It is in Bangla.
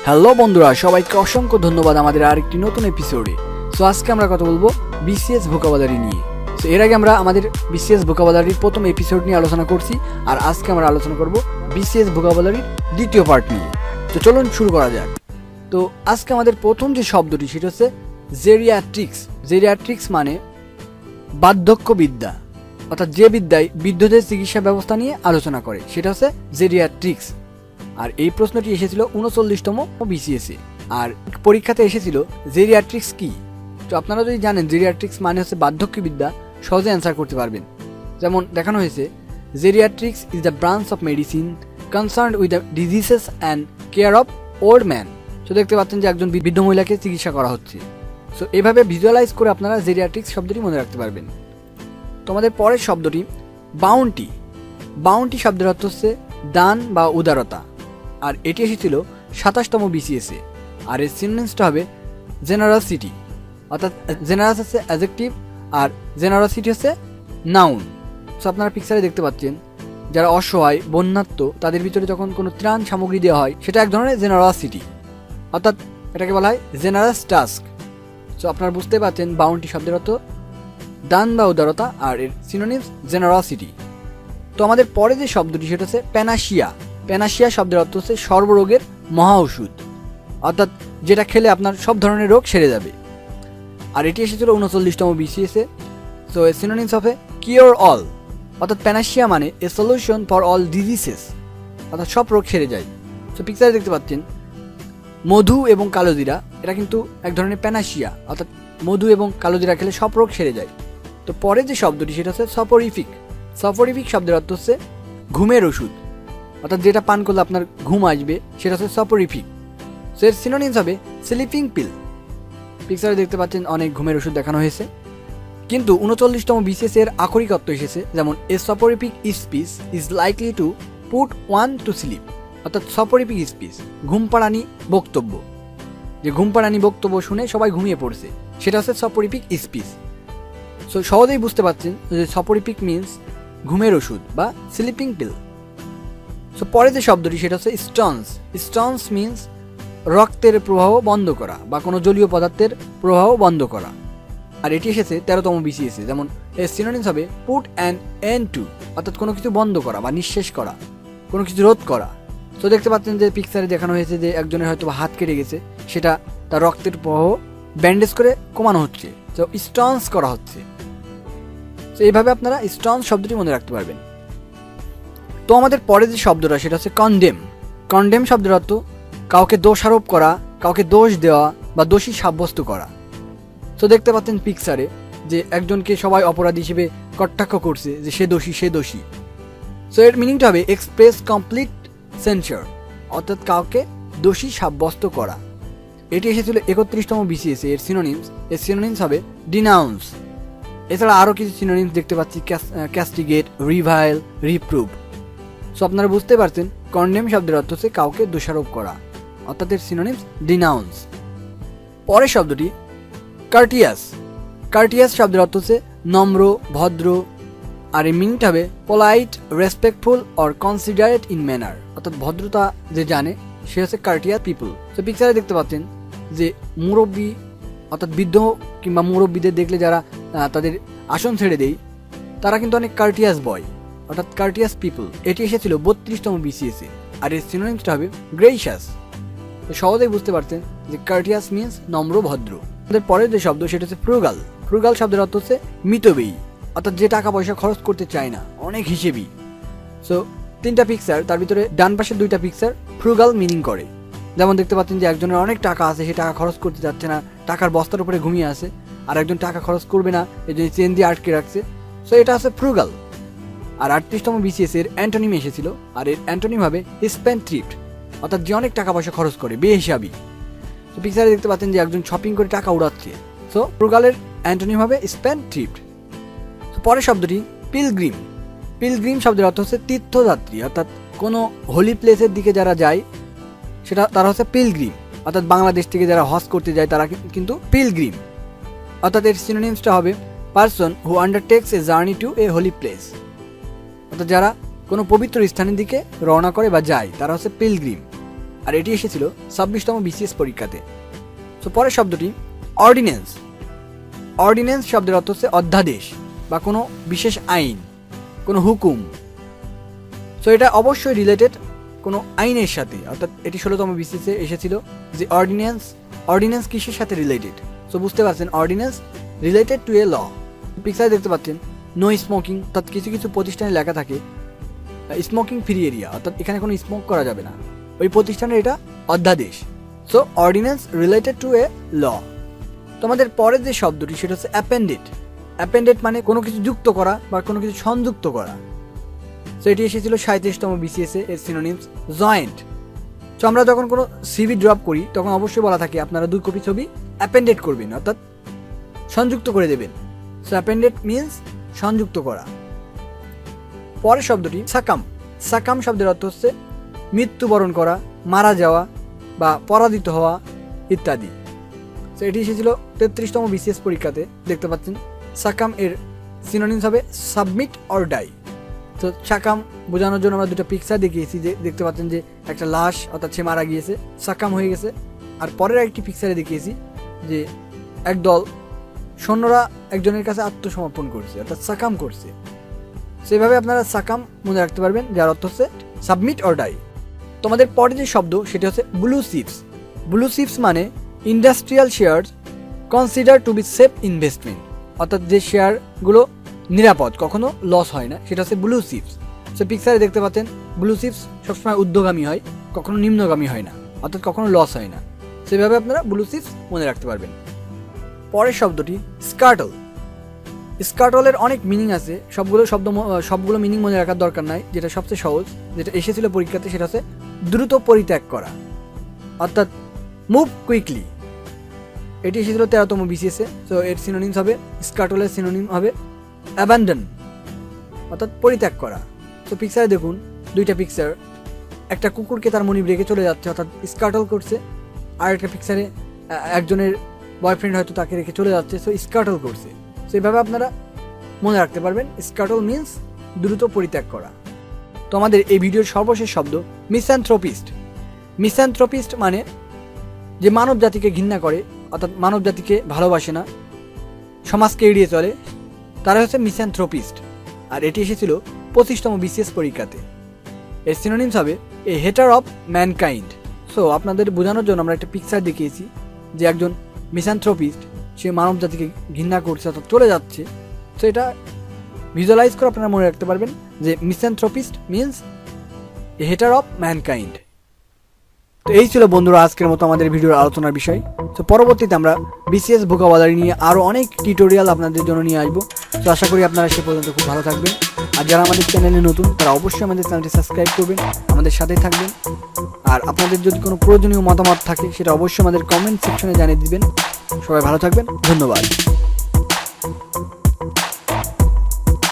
হ্যালো বন্ধুরা, সবাইকে অসংখ্য ধন্যবাদ আমাদের আরেকটি নতুন এপিসোডে। সো আজকে আমরা কথা বলবো বিসিএস ভোকাবুলারি নিয়ে। সো এর আগে আমরা আমাদের বিসিএস ভোকাবুলারির প্রথম এপিসোড নিয়ে আলোচনা করছি, আর আজকে আমরা আলোচনা করব বিসিএস ভোকাবুলারির দ্বিতীয় পার্ট নিয়ে। তো চলুন শুরু করা যাক। তো আজকে আমাদের প্রথম যে শব্দটি সেটা হচ্ছে জেরিয়াট্রিক্স। জেরিয়াট্রিক্স মানে বার্ধক্য বিদ্যা, অর্থাৎ যে বিদ্যায় বৃদ্ধদের চিকিৎসা ব্যবস্থা নিয়ে আলোচনা করে সেটা হচ্ছে জেরিয়াট্রিক্স। আর এই প্রশ্নটি এসেছিল 39তম বিসিএসে, আর পরীক্ষাতে এসেছিল জেরিয়াট্রিক্স কি। তো আপনারা যদি জানেন জেরিয়াট্রিক্স মানে হচ্ছে বার্ধক্য বিদ্যা, সহজে অ্যান্সার করতে পারবেন। যেমন দেখানো হয়েছে, geriatrics is the branch of medicine concerned with the diseases and care of old man. তো দেখতে পাচ্ছেন যে একজন বৃদ্ধ মহিলাকে চিকিৎসা করা হচ্ছে। সো এভাবে ভিজুয়ালাইজ করে আপনারা জেরিয়াট্রিক্স শব্দটি মনে রাখতে পারবেন। তোমাদের পরের শব্দটি বাউন্টি। বাউন্টি শব্দের অর্থ হচ্ছে দান বা উদারতা, আর এটি এসেছিল 27তম বিসিএসে। আর এর সিনোনিমসটা হবে জেনারসিটি, অর্থাৎ জেনারাস হচ্ছে অ্যাডজেক্টিভ আর জেনারসিটি হচ্ছে নাউন। সো আপনারা পিকচারে দেখতে পাচ্ছেন যারা অসহায় বন্যাত্ম তাদের ভিতরে যখন কোনো ত্রাণ সামগ্রী দেওয়া হয় সেটা এক ধরনের জেনারসিটি, অর্থাৎ এটাকে বলা হয় জেনারাস টাস্ক। সো আপনারা বুঝতে পারছেন বাউন্টি শব্দের অর্থ দান বা উদারতা, আর এর সিনোনিমস জেনারসিটি। তো আমাদের পরে যে শব্দটি সেটা হচ্ছে প্যানাশিয়া। প্যানাশিয়া শব্দের অর্থ হচ্ছে সর্বরোগের মহা ওষুধ, অর্থাৎ যেটা খেলে আপনার সব ধরনের রোগ সেরে যাবে। আর এটি এসেছিল 39তম বিসিএসে। So a synonyms of a cure all, অর্থাৎ প্যানাশিয়া মানে a solution for all diseases, অর্থাৎ সব রোগ সেরে যায়। সো পিকচারে দেখতে পাচ্ছেন মধু এবং কালোজিরা, এটা কিন্তু এক ধরনের প্যানাশিয়া, অর্থাৎ মধু এবং কালোজিরা খেলে সব রোগ সেরে যায়। তো পরে যে শব্দটি সেটা হচ্ছে সপরিফিক। সপরিফিক শব্দের অর্থ হচ্ছে ঘুমের ওষুধ, অর্থাৎ যেটা পান করলে আপনার ঘুম আসবে সেটা হচ্ছে সপরিফিক। সো এর সিনোনিমস হবে স্লিপিং পিল। পিকচারে দেখতে পাচ্ছেন অনেক ঘুমের ওষুধ দেখানো হয়েছে, কিন্তু 39তম বিসিএস এর আক্ষরিক অর্থ এসেছে যেমন a soporific speech is likely to put one to sleep, অর্থাৎ সপরিফিক স্পিচ ঘুম পাড়ানি বক্তব্য, যে ঘুম পাড়ানি বক্তব্য শুনে সবাই ঘুমিয়ে পড়ছে সেটা হচ্ছে সপরিফিক স্পিচ। সো সহজেই বুঝতে পারছেন যে সপরিফিক মিনস ঘুমের ওষুধ বা স্লিপিং পিল। সো পরে যে শব্দটি সেটা হচ্ছে স্টন্স। স্টন্স মিনস রক্তের প্রবাহ বন্ধ করা বা কোনো জলীয় পদার্থের প্রবাহ বন্ধ করা, আর এটি এসেছে 13তম বিসিএসে। যেমন এর সিনোনিমস হবে পুট অ্যান এন্ড টু, অর্থাৎ কোনো কিছু বন্ধ করা বা নিঃশেষ করা, কোনো কিছু রোধ করা। তো দেখতে পাচ্ছেন যে পিকচারে দেখানো হয়েছে যে একজনের হয়তো হাত কেটে গেছে, সেটা তার রক্তের প্রবাহ ব্যান্ডেজ করে কমানো হচ্ছে, তো স্টন্স করা হচ্ছে। তো এইভাবে আপনারা স্টন্স শব্দটি মনে রাখতে পারবেন। তো আমাদের পরে যে শব্দটা সেটা হচ্ছে কন্ডেম। কন্ডেম শব্দের অর্থ কাউকে দোষারোপ করা, কাউকে দোষ দেওয়া বা দোষী সাব্যস্ত করা। তো দেখতে পাচ্ছেন পিকচারে যে একজনকে সবাই অপরাধী হিসেবে কটাক্ষ করছে যে সে দোষী, সে দোষী। সো এর মিনিংটা হবে এক্সপ্রেস কমপ্লিট সেন্সার, অর্থাৎ কাউকে দোষী সাব্যস্ত করা। এটি এসেছিল 31তম বিসিএসে। এর সিনোনিমস হবে ডিনাউন্স। এছাড়া আরও কিছু সিনোনিমস দেখতে পাচ্ছি, ক্যাস্টিগেট, রিভাইল, রিপ্রুভ। সো আপনারা বুঝতে পারছেন কন্ডেম শব্দের অর্থ হচ্ছে কাউকে দোষারোপ করা, অর্থাৎ এর সিনোনিমস ডিনাউন্স। পরের শব্দটি কার্টিয়াস। কার্টিয়াস শব্দের অর্থ হচ্ছে নম্র, ভদ্র, আর এই মিনিংটা হবে polite, respectful or considerate in manner, অর্থাৎ ভদ্রতা যে জানে সে হচ্ছে কার্টিয়াস পিপল। তো পিকচারে দেখতে পাচ্ছেন যে মুরব্বী, অর্থাৎ বৃদ্ধ কিংবা মুরব্বীদের দেখলে যারা তাদের আসন ছেড়ে দেয় তারা কিন্তু অনেক কার্টিয়াস বয়, অর্থাৎ কার্টিয়াস পিপল। এটি এসেছিল 32তম বিসিএসে, আর এর সিনোনিমসটা হবে গ্রেসিয়াস। তো সহজেই বুঝতে পারছেন যে কার্টিয়াস মিনস নম্র, ভদ্র। আমাদের পরের যে শব্দ সেটা হচ্ছে ফ্রুগাল। ফ্রুগাল শব্দের অর্থ হচ্ছে মিতব্যয়ী, অর্থাৎ যে টাকা পয়সা খরচ করতে চায় না, অনেক হিসেবি। সো 3টা পিকচার, তার ভিতরে ডান পাশে 2টা পিকচার ফ্রুগাল মিনিং করে। যেমন দেখতে পাচ্ছেন যে একজনের অনেক টাকা আছে, সে টাকা খরচ করতে যাচ্ছে না, টাকার বস্তার উপরে ঘুমিয়ে আছে, আর একজন টাকা খরচ করবে না এই জন্য চেন দিয়ে আটকে রাখছে। সো এটা হচ্ছে ফ্রুগাল। আর 38তম বিসিএস এর অ্যান্টোনিম এসেছিল, আর এর অ্যান্টোনিম হবে স্পেন্ডথ্রিফট, অর্থাৎ যে অনেক টাকা পয়সা খরচ করে, বেহিসাবি। তো পিকচারে দেখতে পাচ্ছেন যে একজন শপিং করে টাকা উড়াচ্ছে। সো ফ্রুগালের অ্যান্টোনিম হবে স্পেন্ডথ্রিফট। তো পরের শব্দটি পিলগ্রিম। পিলগ্রিম শব্দের অর্থ হচ্ছে তীর্থযাত্রী, অর্থাৎ কোনো হোলি প্লেসের দিকে যারা যায় সেটা তারা হচ্ছে পিলগ্রিম, অর্থাৎ বাংলাদেশ থেকে যারা হজ করতে যায় তারা কিন্তু পিলগ্রিম, অর্থাৎ এর সিনোনিমসটা হবে person who undertakes a journey to a holy place, অর্থাৎ যারা কোনো পবিত্র স্থানের দিকে রওনা করে বা যায় তারা হচ্ছে পিলগ্রিম। আর এটি এসেছিল 26তম বিসিএস পরীক্ষাতে। তো পরের শব্দটি অর্ডিন্যান্স। অর্ডিন্যান্স শব্দের অর্থ হচ্ছে অধ্যাদেশ বা কোনো বিশেষ আইন, কোনো হুকুম। সো এটা অবশ্যই রিলেটেড কোনো আইনের সাথে, অর্থাৎ এটি 16তম বিসিএসে এসেছিল যে অর্ডিন্যান্স কিসের সাথে রিলেটেড। সো বুঝতে পারছেন, অর্ডিন্যান্স রিলেটেড টু এ ল। পিকচারে দেখতে পাচ্ছেন নো স্মোকিং, অর্থাৎ কিছু কিছু প্রতিষ্ঠানে লেখা থাকে স্মোকিং ফ্রি এরিয়া, অর্থাৎ এখানে কোনো স্মোক করা যাবে না, ওই প্রতিষ্ঠানের এটা অধ্যাদেশ। সো অর্ডিন্যান্স রিলেটেড টু এ ল। তো আমাদের পরের যে শব্দটি সেটা হচ্ছে অ্যাপেন্ডেড। অ্যাপেন্ডেড মানে কোনো কিছু যুক্ত করা বা কোনো কিছু সংযুক্ত করা। সো এটি এসেছিল 37তম বিসিএসে। এর সিনোনিমস জয়েন্ট। সো আমরা যখন কোনো সিভি ড্রপ করি তখন অবশ্যই বলা থাকে আপনারা 2 কপি ছবি অ্যাপেন্ডেড করবেন, অর্থাৎ সংযুক্ত করে দেবেন। সো অ্যাপেন্ডেড মিনস সংযুক্ত করা। পরের শব্দটি সাকাম। সাকাম শব্দের অর্থ হচ্ছে মৃত্যুবরণ করা, মারা যাওয়া বা পরাজিত হওয়া ইত্যাদি। সো এটি এসেছিল 33তম বিসিএস পরীক্ষাতে। দেখতে পাচ্ছেন সাকাম এর সিনোনিমস হবে সাবমিট অর ডাই। তো সাকাম বোঝানোর জন্য আমরা 2টা পিকচার দেখিয়েছি, যে দেখতে পাচ্ছেন যে একটা লাশ, অর্থাৎ সে মারা গিয়েছে, সাকাম হয়ে গেছে। আর পরের একটি পিকচারে দেখিয়েছি যে একদল সৈন্যরা একজনের কাছে আত্মসমর্পণ করছে, অর্থাৎ সাকাম করছে। সেভাবে আপনারা সাকাম মনে রাখতে পারবেন, যার অর্থ হচ্ছে সাবমিট অর ডাই। তোমাদের পরে যে শব্দ সেটি হচ্ছে ব্লু চিপস। ব্লু চিপস মানে industrial shares consider to be safe investment, অর্থাৎ যে শেয়ারগুলো নিরাপদ, কখনো লস হয় না, সেটা হচ্ছে ব্লু চিপস। সে পিকচারে দেখতে পাচ্ছেন ব্লু চিপস সবসময় ঊর্ধ্বগামী হয়, কখনো নিম্নগামী হয় না, অর্থাৎ কখনো লস হয় না। সেভাবে আপনারা ব্লু চিপস মনে রাখতে পারবেন। পরের শব্দটি স্কার্টল। স্কার্টলের অনেক মিনিং আছে, সবগুলো মিনিং মনে রাখার দরকার নাই। যেটা সবচেয়ে সহজ, যেটা এসেছিল পরীক্ষাতে, সেটা হচ্ছে দ্রুত পরিত্যাগ করা, অর্থাৎ মুভ কুইকলি। এটি এসেছিল 13তম বিসিএসে। তো এর সিনোনিমস হবে, স্কার্টলের সিনোনিম হবে অ্যাবান্ডন, অর্থাৎ পরিত্যাগ করা। তো পিকচারে দেখুন 2টা পিকচার, একটা কুকুরকে তার মনিব রেখে চলে যাচ্ছে, অর্থাৎ স্কার্টল করছে। আর একটা পিকচারে একজনের বয়ফ্রেন্ড হয়তো তাকে রেখে চলে যাচ্ছে, সো স্কার্টল করছে। সেভাবে আপনারা মনে রাখতে পারবেন, স্কার্টল মিন্স দ্রুত পরিত্যাগ করা। তো আমাদের এই ভিডিওর সর্বশেষ শব্দ মিসানথ্রোপিস্ট। মিসানথ্রোপিস্ট মানে যে মানব জাতিকে ঘৃণা করে, অর্থাৎ মানব জাতিকে ভালোবাসে না, সমাজকে এড়িয়ে চলে, তারা হচ্ছে মিসানথ্রোপিস্ট। আর এটি এসেছিল 25তম বিসিএস পরীক্ষাতে। এর সিনোনিমস হবে এ হেটার অফ ম্যানকাইন্ড। সো আপনাদের বোঝানোর জন্য আমরা একটা পিকচার দেখিয়েছি যে একজন মিসানথ্রোপিস্ট, সে মানব জাতিকে ঘৃণা করছে, অর্থাৎ চলে যাচ্ছে। সো এটা ভিজুয়ালাইজ করে আপনারা মনে রাখতে পারবেন যে misanthropist means a hater of mankind. তো এই ছিল বন্ধুরা আজকের মতো আমাদের ভিডিওর আলোচনার বিষয়। তো পরবর্তীতে আমরা বিসিএস ভোকাবুলারি নিয়ে আরও অনেক টিউটোরিয়াল আপনাদের জন্য নিয়ে আসবো। তো আশা করি আপনারা সে পর্যন্ত খুব ভালো থাকবেন। আর যারা আমাদের চ্যানেলে নতুন, তারা অবশ্যই আমাদের চ্যানেলটি সাবস্ক্রাইব করবেন, আমাদের সাথেই থাকবেন। আর আপনাদের যদি কোনো প্রয়োজনীয় মতামত থাকে সেটা অবশ্যই আমাদের কমেন্ট সেকশনে জানিয়ে দিবেন। সবাই ভালো থাকবেন, ধন্যবাদ।